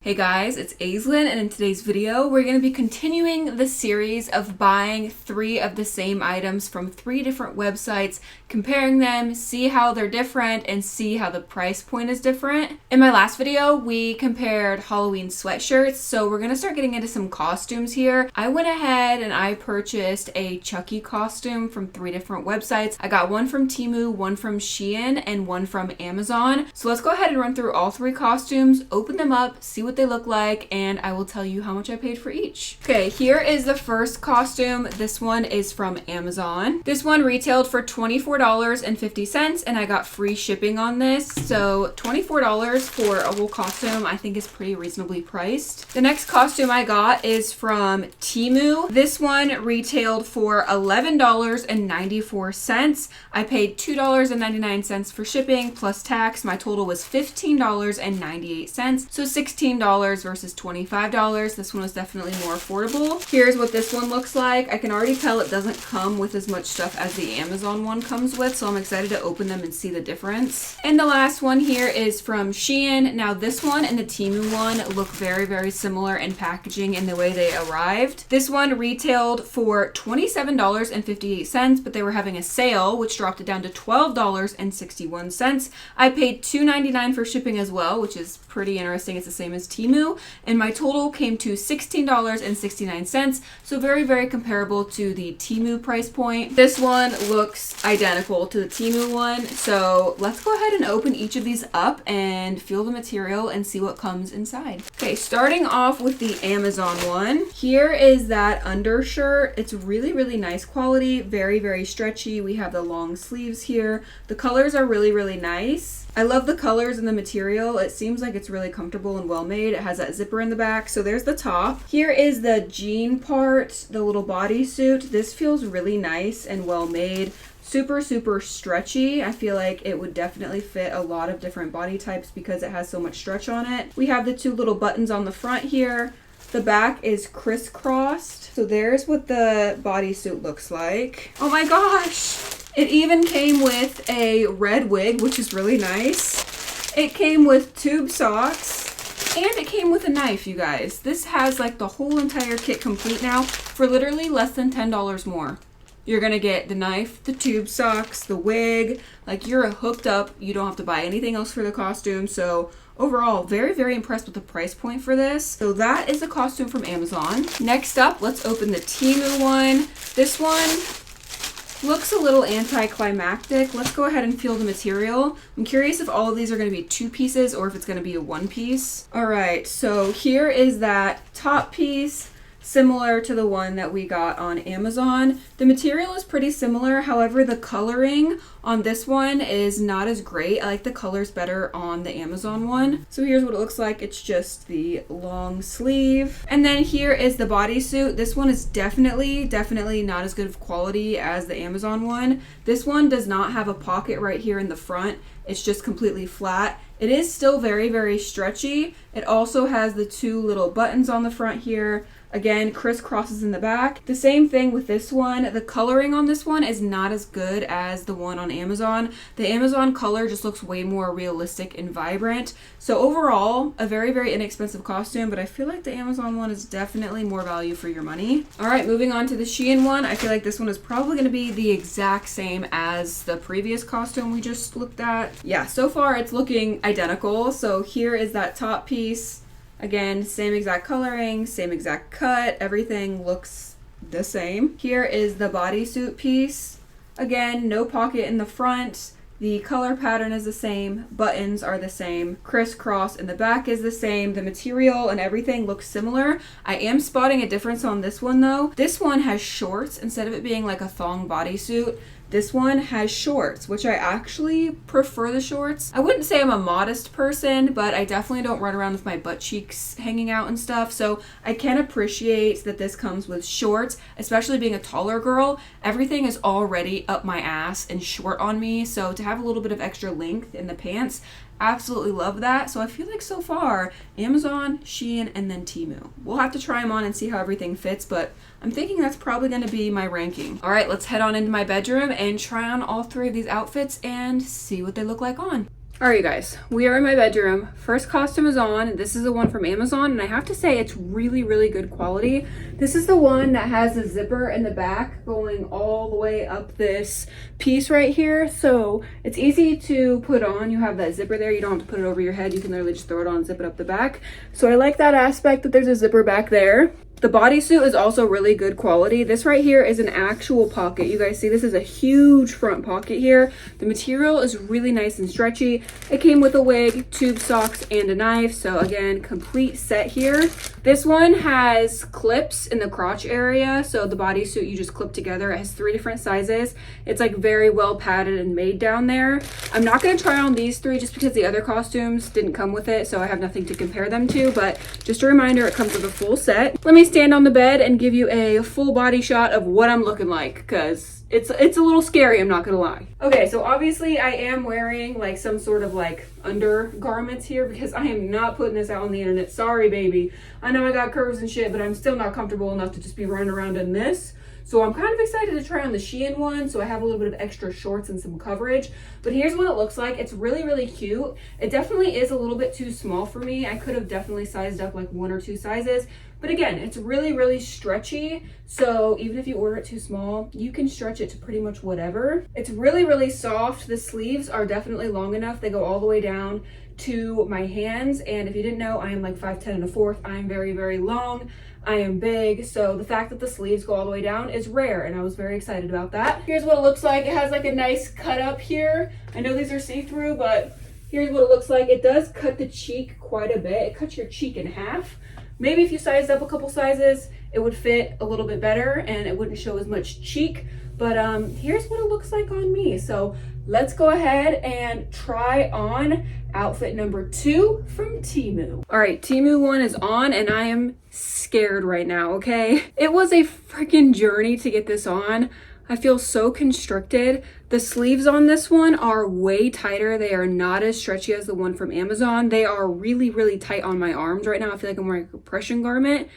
Hey guys, it's Aislinn, and in today's video, we're going to be continuing the series of buying 3 of the same items from 3 different websites, comparing them, see how they're different, and see how the price point is different. In my last video, we compared Halloween sweatshirts, so we're going to start getting into some costumes here. I went ahead and I purchased a Chucky costume from 3 different websites. I got one from Temu, one from Shein, and one from Amazon. So let's go ahead and run through all 3 costumes, open them up, see what they look like, and I will tell you how much I paid for each. Okay, here is the first costume. This one is from Amazon. This one retailed for $24.50 and I got free shipping on this. So $24 for a whole costume I think is pretty reasonably priced. The next costume I got is from Temu. This one retailed for $11.94. I paid $2.99 for shipping plus tax. My total was $15.98. So $16 versus $25. This one was definitely more affordable. Here's what this one looks like. I can already tell it doesn't come with as much stuff as the Amazon one comes with, so I'm excited to open them and see the difference. And the last one here is from Shein. Now this one and the Temu one look very, very similar in packaging and the way they arrived. This one retailed for $27.58, but they were having a sale, which dropped it down to $12.61. I paid $2.99 for shipping as well, which is pretty interesting. It's the same as Temu, and my total came to $16.69, so very, very comparable to the Temu price point. This one looks identical to the Temu one, so let's go ahead and open each of these up and feel the material and see what comes inside. Okay, starting off with the Amazon one. Here is that undershirt. It's really, really nice quality, very, very stretchy. We have the long sleeves here. The colors are really, really nice. I love the colors and the material. It seems like it's really comfortable and well made. It has that zipper in the back. So there's the top. Here is the jean part, the little bodysuit. This feels really nice and well made. Super, super stretchy. I feel like it would definitely fit a lot of different body types because it has so much stretch on it. We have the 2 little buttons on the front here. The back is crisscrossed. So there's what the bodysuit looks like. Oh my gosh! It even came with a red wig, which is really nice. It came with tube socks, and it came with a knife, you guys. This has like the whole entire kit complete now for literally less than $10 more. You're gonna get the knife, the tube socks, the wig, like you're hooked up. You don't have to buy anything else for the costume. So overall, very, very impressed with the price point for this. So that is the costume from Amazon. Next up, let's open the Temu one. This one looks a little anticlimactic. Let's go ahead and feel the material. I'm curious if all of these are going to be 2 pieces or if it's going to be a 1 piece. All right, so here is that top piece, similar to the one that we got on Amazon. The material is pretty similar. However, the coloring on this one is not as great. I like the colors better on the Amazon one. So here's what it looks like. It's just the long sleeve. And then here is the bodysuit. This one is definitely not as good of quality as the Amazon one. This one does not have a pocket right here in the front. It's just completely flat. It is still very, very stretchy. It also has the 2 little buttons on the front here. Again, crisscrosses in the back. The same thing with this one. The coloring on this one is not as good as the one on Amazon. The Amazon color just looks way more realistic and vibrant. So overall, a very, very inexpensive costume, but I feel like the Amazon one is definitely more value for your money. All right, moving on to the Shein one. I feel like this one is probably gonna be the exact same as the previous costume we just looked at. Yeah, so far it's looking identical. So here is that top piece. Again, same exact coloring, same exact cut, everything looks the same. Here is the bodysuit piece. Again, no pocket in the front. The color pattern is the same, buttons are the same, crisscross in the back is the same, the material and everything looks similar. I am spotting a difference on this one though. This one has shorts instead of it being like a thong bodysuit. This one has shorts, which I actually prefer the shorts. I wouldn't say I'm a modest person, but I definitely don't run around with my butt cheeks hanging out and stuff. So I can appreciate that this comes with shorts, especially being a taller girl. Everything is already up my ass and short on me. So to have a little bit of extra length in the pants, absolutely love that. So I feel like so far, Amazon, Shein, and then Temu. We'll have to try them on and see how everything fits, but I'm thinking that's probably going to be my ranking. All right, let's head on into my bedroom and try on all 3 of these outfits and see what they look like on. All right, you guys, we are in my bedroom. First costume is on. This is the one from Amazon, and I have to say it's really, really good quality. This is the one that has the zipper in the back going all the way up this piece right here. So it's easy to put on. You have that zipper there. You don't have to put it over your head. You can literally just throw it on and zip it up the back. So I like that aspect that there's a zipper back there. The bodysuit is also really good quality. This right here is an actual pocket. You guys see this is a huge front pocket here. The material is really nice and stretchy. It came with a wig, tube socks, and a knife. So again, complete set here. This one has clips in the crotch area. So the bodysuit you just clip together. It has 3 different sizes. It's like very well padded and made down there. I'm not gonna try on these 3 just because the other costumes didn't come with it. So I have nothing to compare them to, but just a reminder, it comes with a full set. Let me stand on the bed and give you a full body shot of what I'm looking like, because it's a little scary, I'm not gonna lie. Okay, so obviously I am wearing like some sort of like undergarments here because I am not putting this out on the internet. Sorry, baby. I know I got curves and shit, but I'm still not comfortable enough to just be running around in this. So I'm kind of excited to try on the Shein one, so I have a little bit of extra shorts and some coverage. But here's what it looks like. It's really, really cute. It definitely is a little bit too small for me. I could have definitely sized up like 1 or 2 sizes. But again, it's really, really stretchy. So even if you order it too small, you can stretch it to pretty much whatever. It's really, really soft. The sleeves are definitely long enough. They go all the way down to my hands. And if you didn't know, I am like 5'10"1/4". I am very, very long. I am big, so the fact that the sleeves go all the way down is rare, and I was very excited about that. Here's what it looks like. It has like a nice cut up here. I know these are see-through, but here's what it looks like. It does cut the cheek quite a bit. It cuts your cheek in half. Maybe if you sized up a couple sizes, it would fit a little bit better and it wouldn't show as much cheek. But here's what it looks like on me. So let's go ahead and try on outfit number 2 from Temu. All right, Temu one is on and I am scared right now, okay? It was a freaking journey to get this on. I feel so constricted. The sleeves on this one are way tighter. They are not as stretchy as the one from Amazon. They are really, really tight on my arms right now. I feel like I'm wearing a compression garment.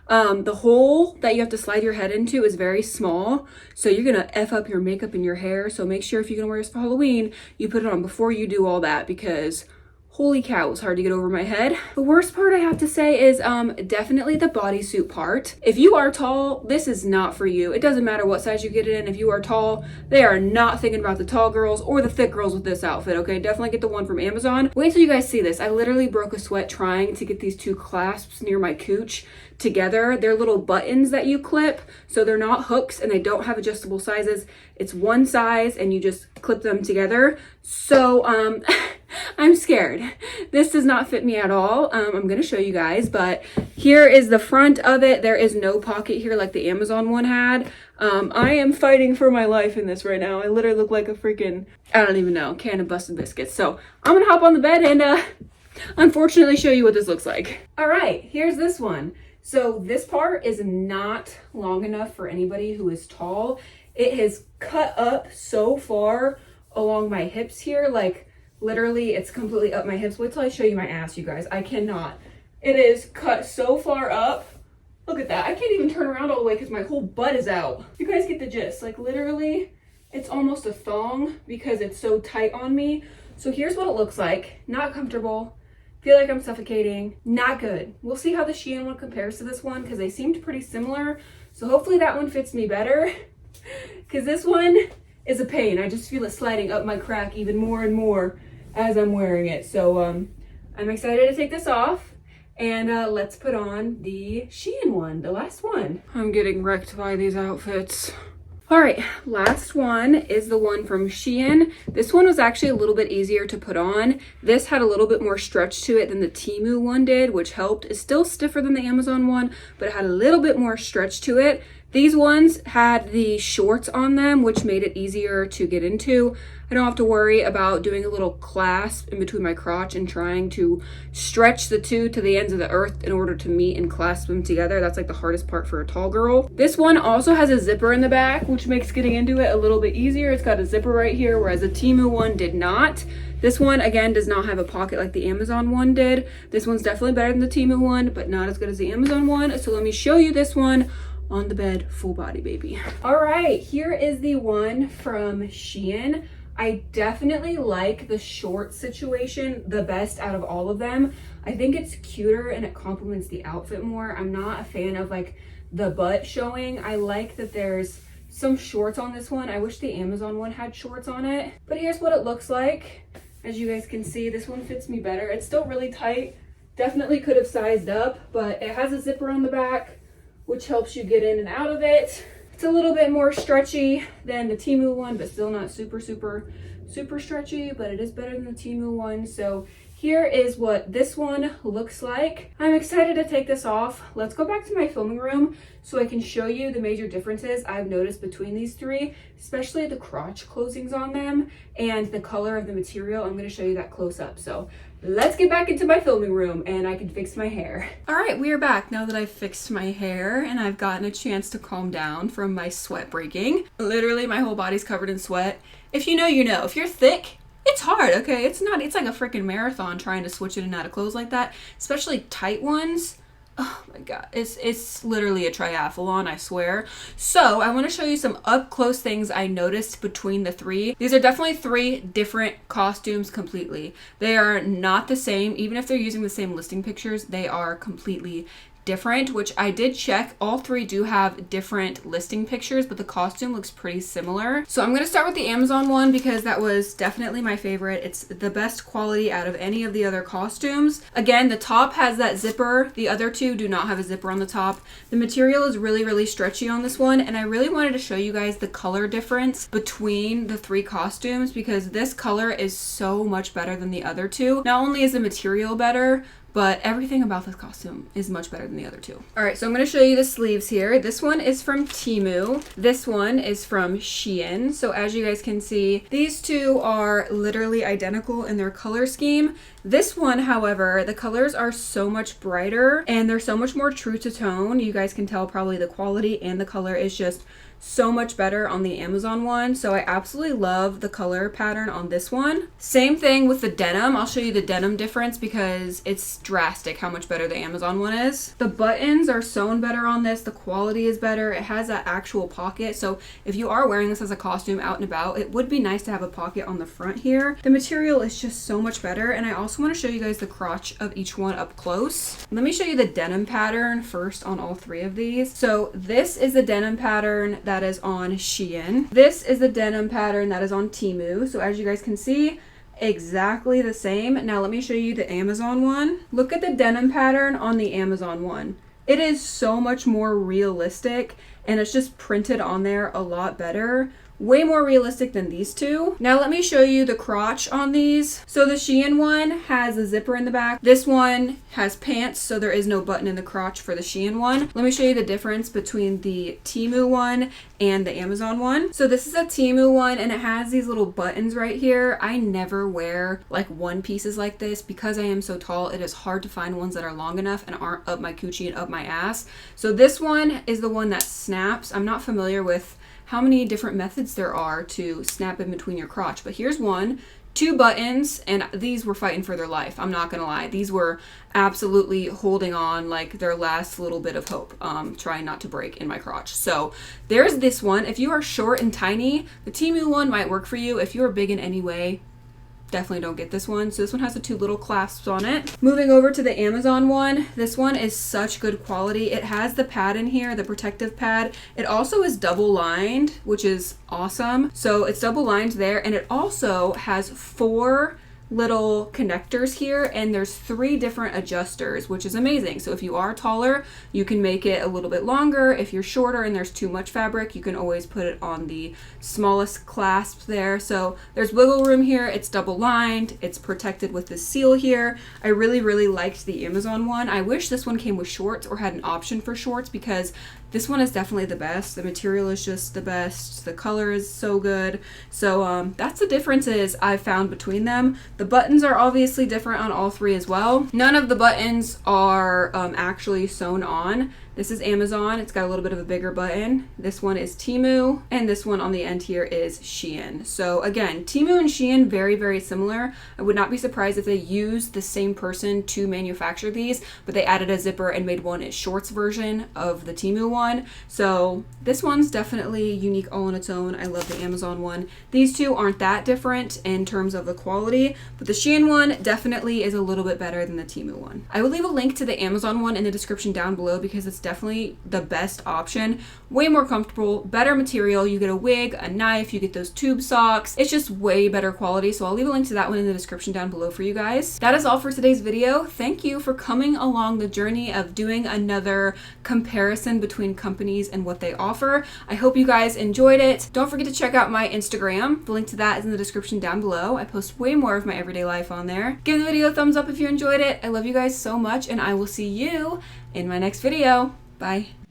The hole that you have to slide your head into is very small, so you're gonna F up your makeup and your hair. So make sure if you're gonna wear this for Halloween, you put it on before you do all that, because holy cow, it was hard to get over my head. The worst part I have to say is definitely the bodysuit part. If you are tall, this is not for you. It doesn't matter what size you get it in. If you are tall, they are not thinking about the tall girls or the thick girls with this outfit, okay? Definitely get the one from Amazon. Wait till you guys see this. I literally broke a sweat trying to get these 2 clasps near my cooch together. They're little buttons that you clip, so they're not hooks and they don't have adjustable sizes. It's one size and you just clip them together. So I'm scared. This does not fit me at all. I'm gonna show you guys, but here is the front of it. There is no pocket here like the Amazon one had. I am fighting for my life in this right now. I literally look like a freaking, I don't even know, can of busted biscuits. So I'm gonna hop on the bed and unfortunately show you what this looks like. All right, here's this one. So this part is not long enough for anybody who is tall. It has cut up so far along my hips here, like literally it's completely up my hips. Wait till I show you my ass, you guys. I cannot. It is cut so far up. Look at that. I can't even turn around all the way because my whole butt is out. You guys get the gist. Like literally, it's almost a thong because it's so tight on me. So here's what it looks like. Not comfortable. Feel like I'm suffocating. Not good. We'll see how the Shein one compares to this one because they seemed pretty similar. So hopefully that one fits me better because this one is a pain. I just feel it sliding up my crack even more and more as I'm wearing it. So I'm excited to take this off and let's put on the Shein one, the last one. I'm getting wrecked by these outfits. All right, last one is the one from Shein. This one was actually a little bit easier to put on. This had a little bit more stretch to it than the Temu one did, which helped. It's still stiffer than the Amazon one, but it had a little bit more stretch to it. These ones had the shorts on them, which made it easier to get into. I don't have to worry about doing a little clasp in between my crotch and trying to stretch the 2 to the ends of the earth in order to meet and clasp them together. That's like the hardest part for a tall girl. This one also has a zipper in the back, which makes getting into it a little bit easier. It's got a zipper right here, whereas the Temu one did not. This one, again, does not have a pocket like the Amazon one did. This one's definitely better than the Temu one, but not as good as the Amazon one. So let me show you this one on the bed, full body, baby. All right, here is the one from Shein. I definitely like the short situation the best out of all of them. I think it's cuter and it complements the outfit more. I'm not a fan of like the butt showing. I like that there's some shorts on this one. I wish the Amazon one had shorts on it, but here's what it looks like. As you guys can see, this one fits me better. It's still really tight. Definitely could have sized up, but it has a zipper on the back, which helps you get in and out of it. It's a little bit more stretchy than the Temu one, but still not super stretchy, but it is better than the Temu one. So here is what this one looks like. I'm excited to take this off. Let's go back to my filming room so I can show you the major differences I've noticed between these three, especially the crotch closings on them and the color of the material. I'm going to show you that close up. So let's get back into my filming room and I can fix my hair. All right, we are back now that I've fixed my hair and I've gotten a chance to calm down from my sweat breaking. Literally, my whole body's covered in sweat. If you know, you know. If you're thick, it's hard, okay? It's like a freaking marathon trying to switch in and out of clothes like that, especially tight ones. Oh my god, it's literally a triathlon, I swear. So I want to show you some up close things I noticed between the three. These are definitely three different costumes completely. They are not the same. Even if they're using the same listing pictures, they are completely different, which I did check. All three do have different listing pictures, but the costume looks pretty similar. So I'm going to start with the Amazon one because that was definitely my favorite. It's the best quality out of any of the other costumes. Again, the top has that zipper. The other two do not have a zipper on the top. The material is really stretchy on this one, and I really wanted to show you guys the color difference between the three costumes because this color is so much better than the other two. Not only is the material better, but everything about this costume is much better than the other two. All right, so I'm gonna show you the sleeves here. This one is from Temu. This one is from Shein. So as you guys can see, these two are literally identical in their color scheme. This one, however, the colors are so much brighter and they're so much more true to tone. You guys can tell probably the quality and the color is just so much better on the Amazon one. So I absolutely love the color pattern on this one. Same thing with the denim. I'll show you the denim difference because it's drastic how much better the Amazon one is. The buttons are sewn better on this. The quality is better. It has that actual pocket. So if you are wearing this as a costume out and about, it would be nice to have a pocket on the front here. The material is just so much better. And I also want to show you guys the crotch of each one up close. Let me show you the denim pattern first on all three of these. So this is the denim pattern that is on Shein. This is the denim pattern that is on Temu. So as you guys can see, exactly the same. Now let me show you the Amazon one. Look at the denim pattern on the Amazon one. It is so much more realistic and it's just printed on there a lot better. Way more realistic than these two. Now let me show you the crotch on these. So the Shein one has a zipper in the back. This one has pants, so there is no button in the crotch for the Shein one. Let me show you the difference between the Temu one and the Amazon one. So this is a Temu one and it has these little buttons right here. I never wear like one pieces like this because I am so tall. It is hard to find ones that are long enough and aren't up my coochie and up my ass. So this one is the one that snaps. I'm not familiar with how many different methods there are to snap in between your crotch, but here's one. 2 buttons, and these were fighting for their life. I'm not gonna lie. These were absolutely holding on like their last little bit of hope, trying not to break in my crotch. So there's this one. If you are short and tiny, the Temu one might work for you. If you are big in any way, definitely don't get this one. So this one has the 2 little clasps on it. Moving over to the Amazon one, this one is such good quality. It has the pad in here, the protective pad. It also is double lined, which is awesome. So it's double lined there, and it also has 4 little connectors here, and there's 3 different adjusters, which is amazing. So if you are taller, you can make it a little bit longer. If you're shorter and there's too much fabric, you can always put it on the smallest clasp there. So there's wiggle room here. It's double lined. It's protected with the seal here. I really liked the Amazon one. I wish this one came with shorts or had an option for shorts because this one is definitely the best. The material is just the best. The color is so good. So that's the differences I've found between them. The buttons are obviously different on all 3 as well. None of the buttons are actually sewn on. This is Amazon. It's got a little bit of a bigger button. This one is Temu, and this one on the end here is Shein. So again, Temu and Shein, very, very similar. I would not be surprised if they used the same person to manufacture these, but they added a zipper and made one a shorts version of the Temu one. So this one's definitely unique all on its own. I love the Amazon one. These two aren't that different in terms of the quality, but the Shein one definitely is a little bit better than the Temu one. I will leave a link to the Amazon one in the description down below because it's definitely the best option. Way more comfortable, better material. You get a wig, a knife, you get those tube socks. It's just way better quality. So I'll leave a link to that one in the description down below for you guys. That is all for today's video. Thank you for coming along the journey of doing another comparison between companies and what they offer. I hope you guys enjoyed it. Don't forget to check out my Instagram. The link to that is in the description down below. I post way more of my everyday life on there. Give the video a thumbs up if you enjoyed it. I love you guys so much, and I will see you in my next video. Bye.